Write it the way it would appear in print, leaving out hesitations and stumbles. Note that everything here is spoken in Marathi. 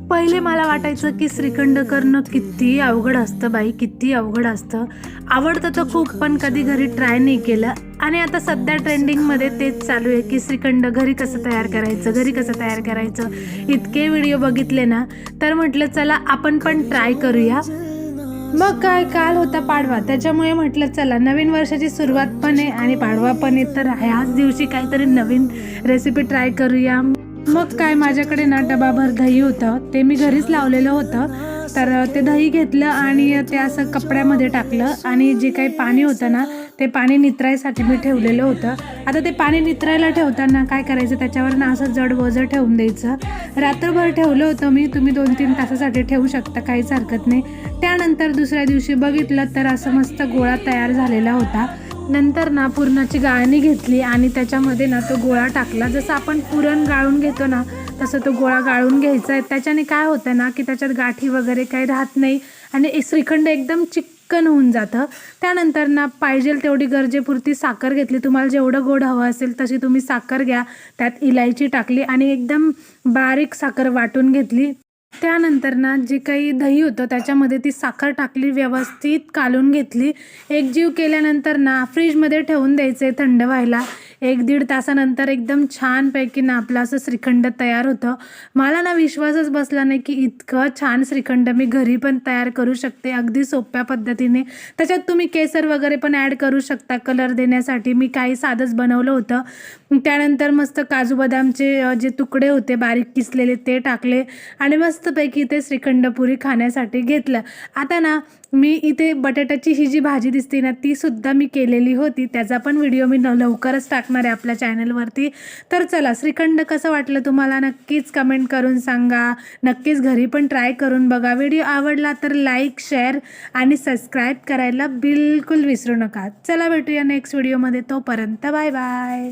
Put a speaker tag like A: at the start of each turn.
A: पहिले मला वाटायचं की श्रीखंड करणं किती अवघड असतं बाई, किती अवघड असतं. आवडतं तर खूप, पण कधी घरी ट्राय नाही केलं. आणि आता सध्या ट्रेंडिंगमध्ये तेच चालू आहे की श्रीखंड घरी कसं तयार करायचं, घरी कसं तयार करायचं. इतके व्हिडिओ बघितले ना, तर म्हटलं चला आपण पण ट्राय करूया. मग काय, काल होता पाडवा, त्याच्यामुळे म्हटलं चला नवीन वर्षाची सुरुवात पण आहे आणि पाडवा पण आहे, तर ह्याच दिवशी काहीतरी नवीन रेसिपी ट्राय करूया. मग काय, माझ्याकडे ना डबाभर दही होतं, ते मी घरीच लावलेलं होतं. तर ते दही घेतलं आणि ते असं कपड्यामध्ये टाकलं आणि जे काही पाणी होतं ना, ते पाणी नितरायसाठी मी ठेवलेलं होतं. आता ते पाणी नितरायला ठेवताना काय करायचं, त्याच्यावर ना असं जड वजं ठेवून द्यायचं. रात्रभर ठेवलं होतं मी, तुम्ही 2-3 तासासाठी ठेवू शकता, काहीच हरकत नाही. त्यानंतर दुसऱ्या दिवशी बघितलं तर असं मस्त गोळा तयार झालेला होता. नंतर ना पुरणाची गाळणी घेतली आणि त्याच्यामध्ये ना तो गोळा टाकला. जसं आपण पुरण गाळून घेतो ना, तसं तो गोळा गाळून घ्यायचा आहे. त्याच्याने काय होतं ना, की त्याच्यात गाठी वगैरे काही राहत नाही आणि श्रीखंड एकदम चिक्कन होऊन जातं. त्यानंतर ना पाहिजेल तेवढी गरजेपुरती साखर घेतली. तुम्हाला जेवढं गोड हवं असेल तशी तुम्ही साखर घ्या. त्यात इलायची टाकली आणि एकदम बारीक साखर वाटून घेतली. त्यानंतर ना जे काही दही होतं त्याच्यामध्ये ती साखर टाकली, व्यवस्थित कालून घेतली. एकजीव केल्यानंतर ना फ्रीजमध्ये ठेवून द्यायचे थंड व्हायला. 1-1.5 तासानंतर एकदम छानपैकी ना आपलं असं श्रीखंड तयार होतं. मला ना विश्वासच बसला नाही की इतकं छान श्रीखंड मी घरी पण तयार करू शकते, अगदी सोप्या पद्धतीने. त्याच्यात तुम्ही केसर वगैरे पण ॲड करू शकता कलर देण्यासाठी. मी काही साधंच बनवलं होतं. त्यानंतर मस्त काजू बदामचे जे तुकडे होते बारीक किसलेले ते टाकले आणि मस्तपैकी ते श्रीखंड पुरी खाण्यासाठी घेतलं. आता ना मी इथे बटाट्याची ही जी भाजी दिसते ना, ती सुद्धा मी केलेली होती. त्याचा पण व्हिडिओ मी लवकरच टाकणार आहे आपल्या चॅनलवरती. तर चला, श्रीखंड कसं वाटलं तुम्हाला नक्कीच कमेंट करून सांगा. नक्कीच घरी पण ट्राय करून बघा. व्हिडिओ आवडला तर लाईक, शेअर आणि सबस्क्राईब करायला बिलकुल विसरू नका. चला भेटूया नेक्स्ट व्हिडिओमध्ये. तोपर्यंत बाय बाय.